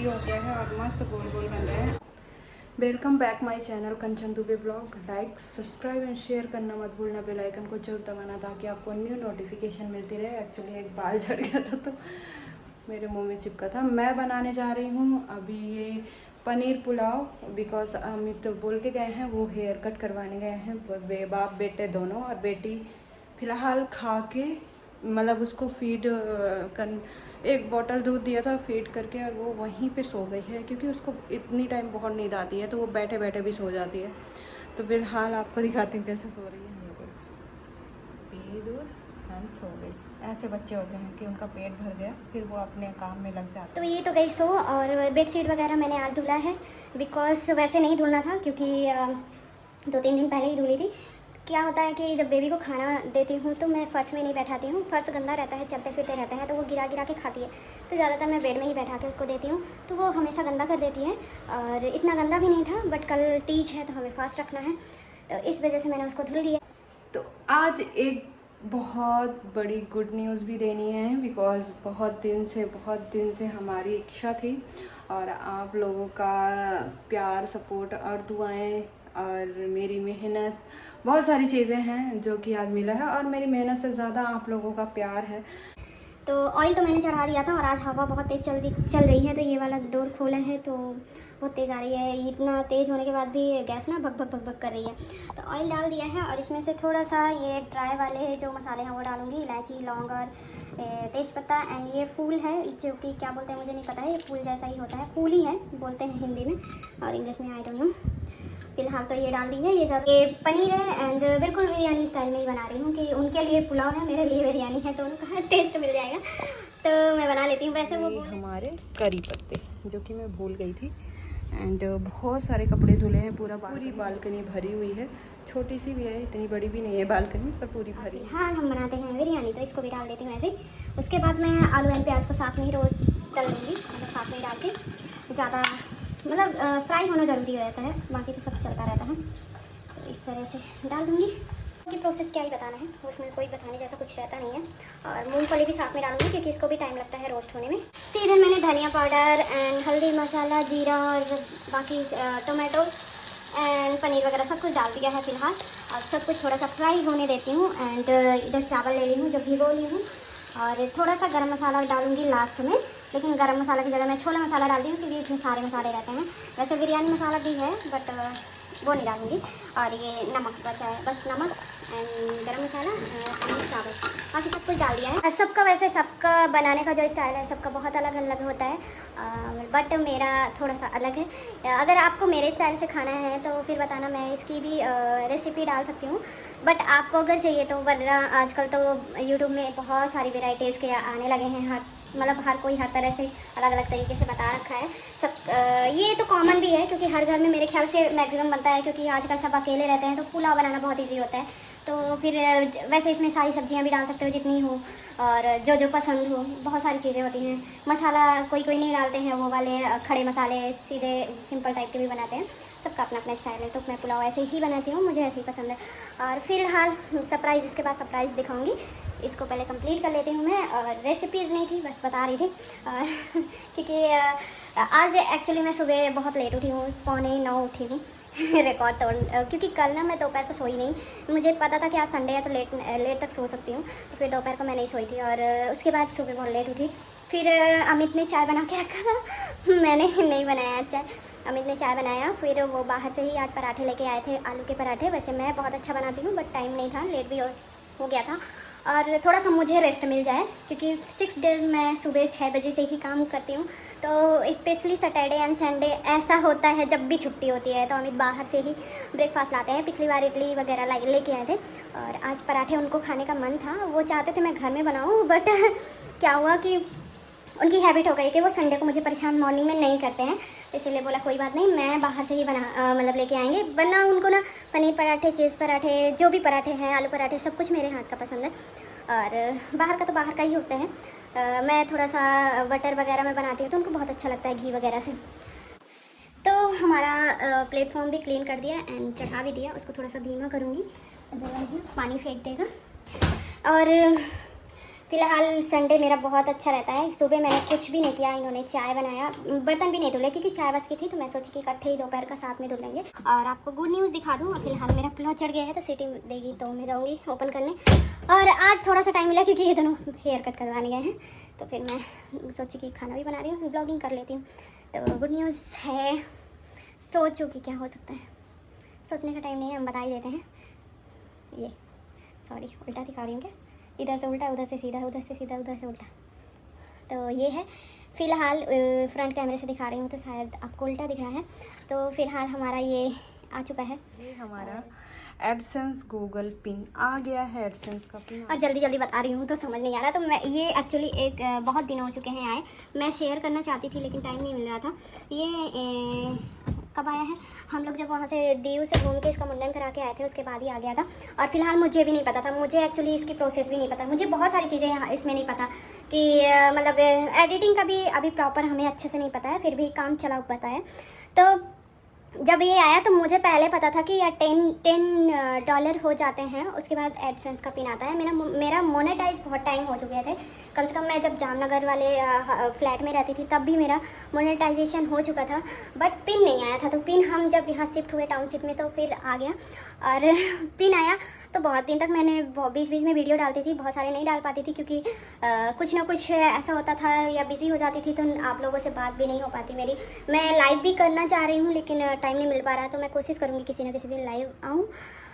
भी हो गया है और मस्त गोल गोल बन रहे हैं। Welcome back my channel Kanchan Dubey blog. Like subscribe and share करना मत भूलना, बेल आइकन को जरूर दबाना ताकि आपको न्यू नोटिफिकेशन मिलती रहे। एक्चुअली एक बाल झड़ गया था तो मेरे मुंह में चिपका था। मैं बनाने जा रही हूँ अभी ये पनीर पुलाव, बिकॉज अमित तो बोल के गए हैं, वो हेयर कट करवाने गए हैं बाप बेटे दोनों, और बेटी फ़िलहाल खा के मतलब उसको फीड एक बोतल दूध दिया था फीड करके, और वो वहीं पे सो गई है क्योंकि उसको इतनी टाइम बहुत नींद आती है तो वो बैठे बैठे भी सो जाती है। तो फिलहाल आपको दिखाती हूँ कैसे सो रही है। पी दूध एंड सो गई। ऐसे बच्चे होते हैं कि उनका पेट भर गया फिर वो अपने काम में लग जाते तो ये तो गई सो, और बेडशीट वगैरह मैंने आज धुला है बिकॉज वैसे नहीं धुलना था क्योंकि 2-3 दिन पहले ही धुली थी। क्या होता है कि जब बेबी को खाना देती हूँ तो मैं फ़र्श में नहीं बैठाती हूँ, फ़र्श गंदा रहता है, चलते फिरते रहते हैं तो वो गिरा गिरा के खाती है। तो ज़्यादातर मैं बेड में ही बैठा के उसको देती हूँ, तो वो हमेशा गंदा कर देती है। और इतना गंदा भी नहीं था, बट कल तीज है तो हमें फास्ट रखना है, तो इस वजह से मैंने उसको धुल दिया। तो आज एक बहुत बड़ी गुड न्यूज़ भी देनी है, बिकॉज़ बहुत दिन से हमारी इच्छा थी और आप लोगों का प्यार, सपोर्ट और दुआएं और मेरी मेहनत, बहुत सारी चीज़ें हैं जो कि आज मिला है, और मेरी मेहनत से ज़्यादा आप लोगों का प्यार है। तो ऑयल तो मैंने चढ़ा दिया था और आज हवा बहुत तेज़ चल रही है, तो ये वाला डोर खोला है तो बहुत तेज़ आ रही है। इतना तेज़ होने के बाद भी गैस ना भग भग भग भग कर रही है। तो ऑयल डाल दिया है और इसमें से थोड़ा सा ये ड्राई वाले जो मसाले हैं वो डालूंगी, इलायची, लौंग और तेज़पत्ता। एंड ये फूल है जो कि क्या बोलते हैं मुझे नहीं पता है, ये फूल जैसा ही होता है, फूल ही है बोलते हैं हिंदी में और इंग्लिश में आई डोंट नो। फिलहाल तो ये डाल दी है। ये पनीर है एंड बिल्कुल बिरयानी स्टाइल में ही बना रही हूँ कि उनके लिए पुलाव है, मेरे लिए बिरयानी है, तो उनका टेस्ट मिल जाएगा, तो मैं बना लेती हूँ। वैसे वो हमारे करी पत्ते जो कि मैं भूल गई थी, एंड बहुत सारे कपड़े धुले हैं, पूरी बालकनी भरी हुई है। छोटी सी भी है, इतनी बड़ी भी नहीं है बालकनी, पर पूरी भरी। हाँ, हम बनाते हैं बिरयानी तो इसको भी डाल देती हूँ ऐसे। उसके बाद मैं आलू एंड प्याज को साथ में ही रोज तल लूँगी, मतलब साथ में ही डाल के, ज़्यादा मतलब फ्राई होना ज़रूरी रहता है, बाकी तो सब चलता रहता है। तो इस तरह से डाल दूँगी। कि प्रोसेस क्या ही बताना है, उसमें कोई बताने जैसा कुछ रहता नहीं है। और मूंगफली भी साथ में डालूंगी क्योंकि इसको भी टाइम लगता है रोस्ट होने में। तो इधर मैंने धनिया पाउडर एंड हल्दी मसाला, जीरा और बाकी टोमेटो एंड पनीर वगैरह सब कुछ डाल दिया है फिलहाल। अब सब कुछ थोड़ा सा फ्राई होने देती हूँ। एंड इधर चावल ले ली हूँ जो भिगो ली हूँ, और थोड़ा सा गरम मसाला डालूंगी लास्ट में, लेकिन गरम मसाला की जगह मैं छोला मसाला डाल दी हूँ क्योंकि इसमें सारे मसाले रहते हैं। वैसे बिरयानी मसाला भी है बट वो नहीं डालूंगी। और ये नमक बचा है, बस नमक एंड गरम मसाला और चावल, बाकी सब कुछ डाल दिया है। सबका वैसे सबका बनाने का जो स्टाइल है सबका बहुत अलग अलग होता है, बट मेरा थोड़ा सा अलग है। अगर आपको मेरे स्टाइल से खाना है तो फिर बताना, मैं इसकी भी रेसिपी डाल सकती हूँ। बट आपको अगर चाहिए तो, वरना आजकल तो यूट्यूब में बहुत सारी वेराइटीज़ के आने लगे हैं, हर कोई हर तरह से अलग अलग तरीके से बता रखा है सब। ये तो कॉमन भी है क्योंकि हर घर में मेरे ख्याल से मैक्सिमम बनता है, क्योंकि आजकल सब अकेले रहते हैं तो पुलाव बनाना बहुत इजी होता है। तो फिर वैसे इसमें सारी सब्जियां भी डाल सकते हो जितनी हो, और जो जो पसंद हो, बहुत सारी चीज़ें होती हैं। मसाला कोई कोई नहीं डालते हैं, वो वाले खड़े मसाले सीधे सिंपल टाइप के भी बनाते हैं, सबका अपना अपना स्टाइल है। तो मैं पुलाव ऐसे ही बनाती हूँ, मुझे ऐसे ही पसंद है। और फिलहाल सरप्राइज़, इसके बाद सरप्राइज़ दिखाऊंगी। इसको पहले कंप्लीट कर लेती हूँ मैं, और रेसिपीज़ नहीं थी, बस बता रही थी। और क्योंकि आज एक्चुअली मैं सुबह बहुत लेट उठी हूँ, 8:45 उठी हूँ रिकॉर्ड तोड़, क्योंकि कल ना मैं दोपहर को सोई नहीं। मुझे पता था कि आज संडे है तो लेट तक सो सकती हूँ, तो फिर दोपहर को मैं नहीं सोई थी। और उसके बाद सुबह बहुत लेट उठी। फिर अमित ने चाय बना के रखा था मैंने नहीं बनाया चाय, अमित ने चाय बनाया। फिर वो बाहर से ही आज पराठे लेके आए थे, आलू के पराठे। वैसे मैं बहुत अच्छा बनाती हूँ बट टाइम नहीं था, लेट भी हो गया था। और थोड़ा सा मुझे रेस्ट मिल जाए क्योंकि 6 डेज मैं सुबह 6 बजे से ही काम करती हूँ, तो स्पेशली सैटरडे एंड संडे ऐसा होता है जब भी छुट्टी होती है तो अमित बाहर से ही ब्रेकफास्ट लाते हैं। पिछली बार इडली वगैरह लेके आए थे, और आज पराठे उनको खाने का मन था, वो चाहते थे मैं घर में बनाऊँ, बट क्या हुआ कि उनकी हैबिट हो गई कि वो संडे को मुझे परेशान मॉर्निंग में नहीं करते हैं, इसलिए बोला कोई बात नहीं, मैं बाहर से ही मतलब लेके आएंगे। वरना उनको ना पनीर पराठे, चीज़ पराठे, जो भी पराठे हैं, आलू पराठे, सब कुछ मेरे हाथ का पसंद है। और बाहर का तो बाहर का ही होता है। मैं थोड़ा सा बटर वगैरह में बनाती हूँ तो उनको बहुत अच्छा लगता है घी वगैरह से। तो हमारा प्लेटफॉर्म भी क्लीन कर दिया एंड चढ़ा भी दिया, उसको थोड़ा सा धीमा करूँगी अदरवाइज पानी फेंक देगा। और फिलहाल संडे मेरा बहुत अच्छा रहता है। सुबह मैंने कुछ भी नहीं किया, इन्होंने चाय बनाया, बर्तन भी नहीं धुले क्योंकि चाय बस की थी, तो मैं सोची कि इकट्ठे ही दोपहर का साथ में धुल लेंगे। और आपको गुड न्यूज़ दिखा दूँ, फिलहाल मेरा प्लॉट चढ़ गया है तो सिटी देगी तो मैं जाऊँगी ओपन करने। और आज थोड़ा सा टाइम मिला क्योंकि ये दोनों हेयर कट करवाने गए हैं, तो फिर मैं सोची कि खाना भी बना रही हूँ, ब्लॉगिंग कर लेती हूँ। तो गुड न्यूज़ है, सोचो कि क्या हो सकता है। सोचने का टाइम नहीं है, हम बता ही देते हैं। ये सॉरी उल्टा दिखा रही हूँ क्या, इधर से उल्टा, उधर से सीधा, उधर से सीधा, उधर से उल्टा। तो ये है फ़िलहाल, फ्रंट कैमरे से दिखा रही हूँ तो शायद आपको उल्टा दिख रहा है। तो फ़िलहाल हमारा ये आ चुका है, ये हमारा एडसेंस गूगल पिन आ गया है, एडसेंस का पिन। और जल्दी जल्दी बता रही हूँ तो समझ नहीं आ रहा। तो मैं ये एक्चुअली एक बहुत दिन हो चुके हैं आए, मैं शेयर करना चाहती थी लेकिन टाइम नहीं मिल रहा था। ये कब आया है, हम लोग जब वहाँ से दीव से घूम के इसका मुंडन करा के आए थे उसके बाद ही आ गया था। और फिलहाल मुझे भी नहीं पता था, मुझे एक्चुअली इसकी प्रोसेस भी नहीं पता, मुझे बहुत सारी चीज़ें यहाँ इसमें नहीं पता कि मतलब एडिटिंग का भी अभी प्रॉपर हमें अच्छे से नहीं पता है, फिर भी काम चला पता है। तो जब ये आया तो मुझे पहले पता था कि यार $10 हो जाते हैं, उसके बाद एडसेंस का पिन आता है। मेरा मोनेटाइज बहुत टाइम हो चुके थे, कम से कम मैं जब जामनगर वाले फ्लैट में रहती थी तब भी मेरा मोनेटाइजेशन हो चुका था, बट पिन नहीं आया था। तो पिन हम जब यहाँ शिफ्ट हुए टाउनशिप में तो फिर आ गया, और पिन आया तो बहुत दिन तक मैंने बीच बीच में वीडियो डालती थी, बहुत सारे नहीं डाल पाती थी क्योंकि कुछ ना कुछ ऐसा होता था या बिज़ी हो जाती थी, तो आप लोगों से बात भी नहीं हो पाती मेरी। मैं लाइव भी करना चाह रही हूँ लेकिन टाइम नहीं मिल पा रहा है, तो मैं कोशिश करूँगी किसी न किसी दिन लाइव आऊँ।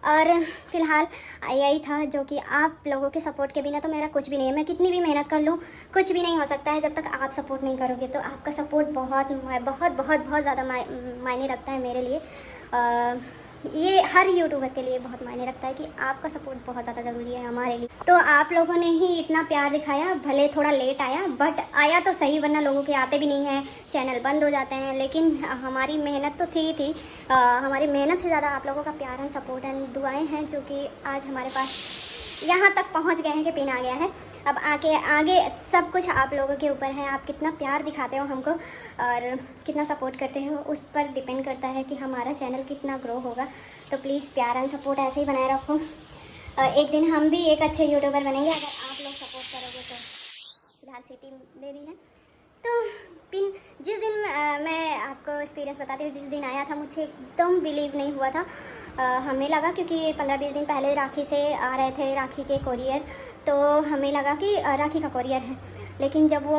और फिलहाल यही था, जो कि आप लोगों के सपोर्ट के बिना तो मेरा कुछ भी नहीं है। मैं कितनी भी मेहनत कर लूँ कुछ भी नहीं हो सकता है जब तक आप सपोर्ट नहीं करोगे। तो आपका सपोर्ट बहुत बहुत बहुत बहुत ज़्यादा मायने रखता है मेरे लिए। ये हर यूट्यूबर के लिए बहुत मायने रखता है कि आपका सपोर्ट बहुत ज़्यादा ज़रूरी है हमारे लिए। तो आप लोगों ने ही इतना प्यार दिखाया, भले थोड़ा लेट आया बट आया तो सही, वरना लोगों के आते भी नहीं हैं, चैनल बंद हो जाते हैं। लेकिन हमारी मेहनत तो थी हमारी मेहनत से ज़्यादा आप लोगों का प्यार एंड सपोर्ट एंड दुआएं हैं जो कि आज हमारे पास यहाँ तक पहुँच गए हैं कि पिन आ गया है। अब आगे सब कुछ आप लोगों के ऊपर है, आप कितना प्यार दिखाते हो हमको और कितना सपोर्ट करते हो, उस पर डिपेंड करता है कि हमारा चैनल कितना ग्रो होगा। तो प्लीज़ प्यार एंड सपोर्ट ऐसे ही बनाए रखो। एक दिन हम भी एक अच्छे यूट्यूबर बनेंगे अगर आप लोग सपोर्ट करोगे तो। फिलहाल सिटी बेबी है। तो पिन जिस दिन मैं आपको एक्सपीरियंस बताती हूँ, जिस दिन आया था मुझे एकदम बिलीव नहीं हुआ था। हमें लगा क्योंकि 15-20 दिन पहले राखी से आ रहे थे, राखी के कोरियर, तो हमें लगा कि राखी का कोरियर है। लेकिन जब वो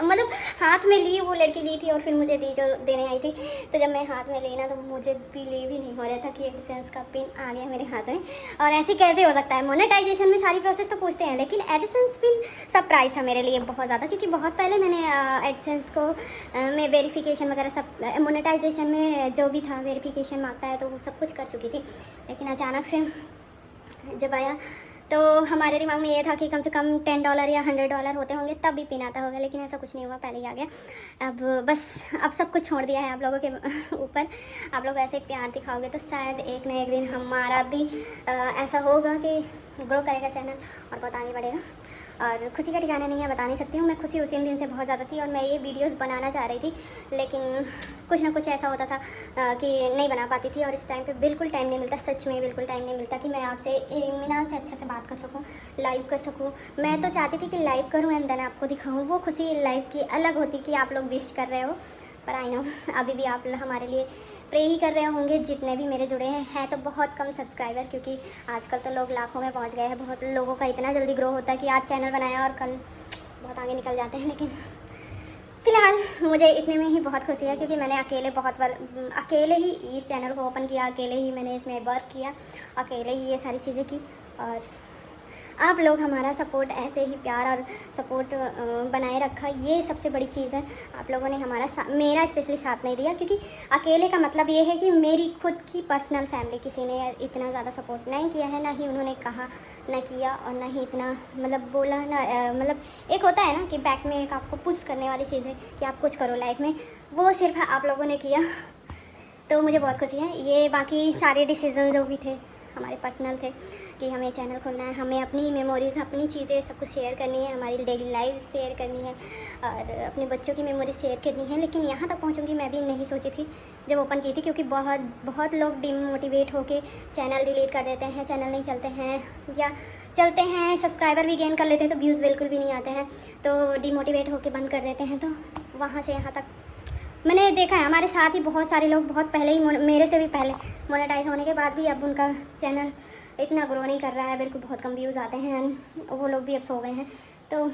मतलब हाथ में ली, वो लड़की दी थी और फिर मुझे दी जो देने आई थी, तो जब मैं हाथ में ली ना तो मुझे बिलीव ही नहीं हो रहा था कि एडसेंस का पिन आ गया मेरे हाथ में। और ऐसे कैसे हो सकता है, मोनेटाइजेशन में सारी प्रोसेस तो पूछते हैं लेकिन एडसेंस पिन सरप्राइज़ था मेरे लिए बहुत ज़्यादा, क्योंकि बहुत पहले मैंने एडसेंस को में वेरिफिकेशन वगैरह सब, मोनेटाइजेशन में जो भी था वेरिफिकेशन मांगता है तो वो सब कुछ कर चुकी थी। लेकिन अचानक से जब आया तो हमारे दिमाग में ये था कि कम से कम $10 या $100 होते होंगे तब भी पिन आता होगा, लेकिन ऐसा कुछ नहीं हुआ, पहले ही आ गया। अब बस अब सब कुछ छोड़ दिया है आप लोगों के ऊपर। आप लोग ऐसे प्यार दिखाओगे तो शायद एक न एक दिन हमारा भी ऐसा होगा कि ग्रो करेगा चैनल और बहुत आगे बढ़ेगा। और खुशी का ठिकाना नहीं है, बता नहीं सकती हूँ। मैं खुशी उसी दिन से बहुत ज़्यादा थी और मैं ये वीडियोस बनाना चाह रही थी, लेकिन कुछ ना कुछ ऐसा होता था कि नहीं बना पाती थी। और इस टाइम पे बिल्कुल टाइम नहीं मिलता, सच में बिल्कुल टाइम नहीं मिलता कि मैं आपसे इत्मीनान से अच्छे से बात कर सकूँ, लाइव कर सकूँ। मैं तो चाहती थी कि लाइव करूँ एंड देन आपको दिखाऊँ। वो खुशी लाइव की अलग होती कि आप लोग विश कर रहे हो, पर आई नो अभी भी आप हमारे लिए प्रे ही कर रहे होंगे जितने भी मेरे जुड़े हैं तो बहुत कम सब्सक्राइबर, क्योंकि आजकल तो लोग लाखों में पहुंच गए हैं। बहुत लोगों का इतना जल्दी ग्रो होता है कि आज चैनल बनाया और कल बहुत आगे निकल जाते हैं। लेकिन फ़िलहाल मुझे इतने में ही बहुत खुशी है क्योंकि मैंने अकेले ही इस चैनल को ओपन किया, अकेले ही मैंने इसमें वर्क किया, अकेले ही ये सारी चीज़ें की। और आप लोग हमारा सपोर्ट ऐसे ही प्यार और सपोर्ट बनाए रखा, ये सबसे बड़ी चीज़ है। आप लोगों ने मेरा स्पेशली साथ नहीं दिया, क्योंकि अकेले का मतलब ये है कि मेरी खुद की पर्सनल फैमिली किसी ने इतना ज़्यादा सपोर्ट नहीं किया है, ना ही उन्होंने कहा, ना किया, और ना ही इतना मतलब बोला ना। मतलब एक होता है ना कि बैक में एक आपको पुश करने वाली चीज़ है कि आप कुछ करो लाइफ में, वो सिर्फ आप लोगों ने किया। तो मुझे बहुत खुशी है। ये बाकी सारे डिसीजन जो भी थे हमारे पर्सनल थे कि हमें चैनल खोलना है, हमें अपनी मेमोरीज़, अपनी चीज़ें सब कुछ शेयर करनी है, हमारी डेली लाइफ शेयर करनी है और अपने बच्चों की मेमोरीज शेयर करनी है। लेकिन यहाँ तक पहुँचूँगी मैं भी नहीं सोची थी जब ओपन की थी, क्योंकि बहुत लोग डिमोटिवेट होके चैनल डिलीट कर देते हैं, चैनल नहीं चलते हैं या चलते हैं, सब्सक्राइबर भी गेन कर लेते हैं तो व्यूज़ बिल्कुल भी नहीं आते हैं, तो डिमोटिवेट होके बंद कर देते हैं। तो वहाँ से यहाँ तक मैंने देखा है, हमारे साथ ही बहुत सारे लोग बहुत पहले ही, मेरे से भी पहले मोनेटाइज होने के बाद भी अब उनका चैनल इतना ग्रो नहीं कर रहा है, बिल्कुल बहुत कम व्यूज़ आते हैं, वो लोग भी अब सो गए हैं। तो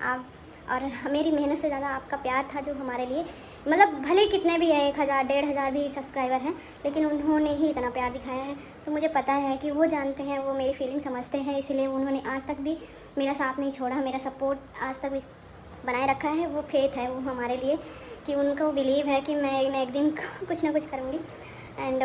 आप और मेरी मेहनत से ज़्यादा आपका प्यार था जो हमारे लिए, मतलब भले कितने भी है 1000 1500 भी सब्सक्राइबर हैं, लेकिन उन्होंने ही इतना प्यार दिखाया है। तो मुझे पता है कि वो जानते हैं, वो मेरी फीलिंग समझते हैं, इसलिए उन्होंने आज तक भी मेरा साथ नहीं छोड़ा, मेरा सपोर्ट आज तक भी बनाए रखा है। वो फेथ है वो हमारे लिए कि उनको बिलीव है कि मैं एक दिन कुछ ना कुछ करूँगी। And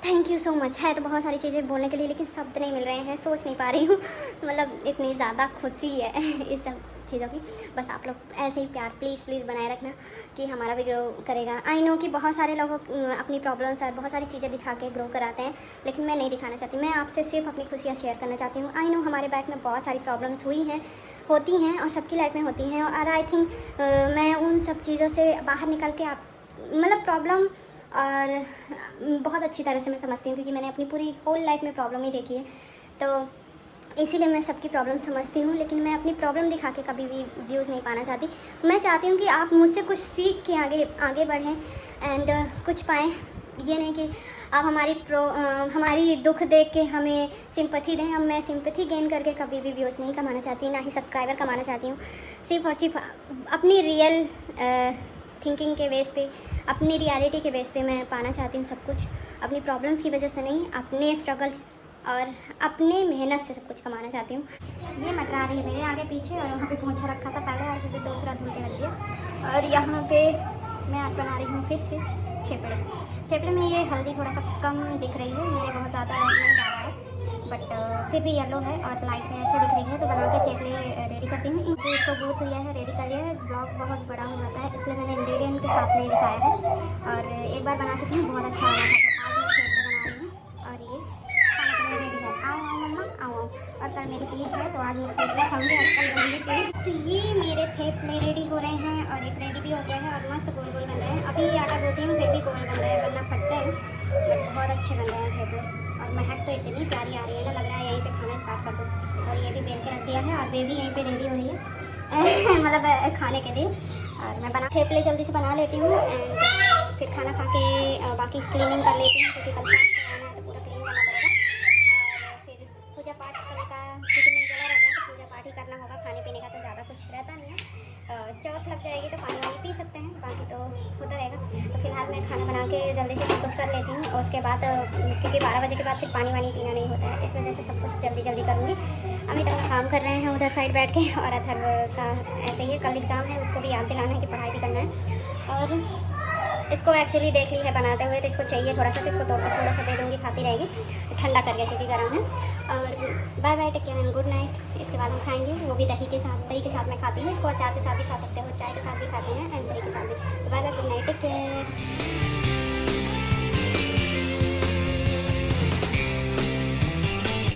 thank you so much. है तो बहुत सारी चीज़ें बोलने के लिए, लेकिन शब्द नहीं मिल रहे हैं, सोच नहीं पा रही हूँ। मतलब इतनी ज़्यादा खुशी है इस सब चीज़ों की। बस आप लोग ऐसे ही प्यार प्लीज़ बनाए रखना कि हमारा भी ग्रो करेगा। आई नो कि बहुत सारे लोग अपनी प्रॉब्लम्स और बहुत सारी चीज़ें दिखा के ग्रो कराते हैं, लेकिन मैं नहीं दिखाना चाहती। मैं आपसे सिर्फ अपनी खुशियाँ शेयर करना चाहती हूँ। आई नो हमारे बैक में बहुत सारी प्रॉब्लम्स हुई हैं, होती हैं और सबकी लाइफ में होती हैं, और आई थिंक मैं उन सब चीज़ों से बाहर निकल के आप मतलब प्रॉब्लम और बहुत अच्छी तरह से मैं समझती हूँ, क्योंकि मैंने अपनी पूरी होल लाइफ में प्रॉब्लम ही देखी है, तो इसीलिए मैं सबकी प्रॉब्लम समझती हूँ। लेकिन मैं अपनी प्रॉब्लम दिखा के कभी भी व्यूज़ नहीं पाना चाहती। मैं चाहती हूँ कि आप मुझसे कुछ सीख के आगे बढ़ें एंड कुछ पाएँ। ये नहीं कि आप हमारी दुख देख के हमें सिंपैथी दें। अब मैं सिंपैथी गेन करके कभी भी व्यूज़ नहीं कमाना चाहती, ना ही सब्सक्राइबर कमाना चाहती हूँ। सिर्फ और सिर्फ अपनी रियल थिंकिंग के बेस पे, अपनी रियलिटी के बेस पे मैं पाना चाहती हूँ सब कुछ, अपनी प्रॉब्लम्स की वजह से नहीं, अपने स्ट्रगल और अपने मेहनत से सब कुछ कमाना चाहती हूँ। ये मटरा रही है मेरे आगे पीछे, और वहाँ पे पोंछा रखा था पहले, और फिर दूसरा धुल के रख दिया। और यहाँ पे मैं आज बना रही हूँ फिश के थेपले में ये हल्दी थोड़ा सा कम दिख रही है, मुझे बहुत ज़्यादा नहीं डाला है, बट फिर भी येलो है और लाइट में ऐसे दिख रही है। तो बना के थेपले रेडी करती हूँ। इसको गूँथ लिया है, रेडी कर लिया है। ब्लॉग बहुत बड़ा हो जाता है, इसलिए मैंने इंग्रेडिएंट के साथ नहीं दिखाया है, और एक बार बना चुकी हूँ, बहुत अच्छा बना था। तो आज मैं थेपले बना रही हूँ, और ये खाना के लिए रेडी है। आओ मम्मा आओ। और कल मेरी तीज है, तो आज मैं थेपले खाऊँगी, और कल रहेंगी तीज। तो ये मेरे थेपले रेडी हो रहे हैं, और एक रेडी भी हो गया है, और मस्त गोल गोल बन रहे हैं। अभी आटा गूँथी हूँ, फिर भी गोल बन रहे हैं, वरना फटते हैं, बट बहुत अच्छे बन रहे हैं थेपले। और महक तो इतनी प्यारी आ रही है ना, लग रहा है यहीं पे खाना स्टार्ट कर दूँ। और ये भी बेल के रख दिया है, और बेबी यहीं पे रेडी हो रही है मतलब खाने के लिए। और मैं थेपले जल्दी से बना लेती हूँ, एंड फिर खाना खा के बाकी क्लीनिंग कर लेती हूँ, क्योंकि कल साफ करना है तो पूरा क्लीन करना पड़ेगा। और फिर पूजा पाठ करने का, क्योंकि निर्जला रहता है तो पूजा पाठ ही करना होगा, खाने पीने का तो ज़्यादा कुछ रहता नहीं है। चौथ लग जाएगी तो पानी वानी पी सकते हैं, बाकी तो होता रहेगा। तो फिलहाल मैं खाना बना के जल्दी से सब कुछ कर लेती हूँ, और उसके बाद क्योंकि 12 बजे के बाद फिर पानी वानी पीना नहीं होता है, इस वजह से सब कुछ जल्दी करूँगी। अभी तक काम कर रहे हैं उधर साइड बैठ के, और अथर्व का ऐसे ही है, कल एग्ज़ाम है, उसको भी याद दिलाना है कि पढ़ाई भी करना है। और इसको एक्चुअली देख ली है बनाते हुए, तो इसको चाहिए थोड़ा सा, तो इसको थोड़ा सा दे दूँगी, खाती रहेगी ठंडा करके, क्योंकि गर्म है। और bye bye, take care and good night. इसके बाद हम खाएंगे, वो भी दही के साथ मैं खाती हूँ। इसको अचार के साथ भी खा सकते हो, चाय के साथ भी खाते हैं, एंड दही के साथ भी। Bye bye, good night, take care.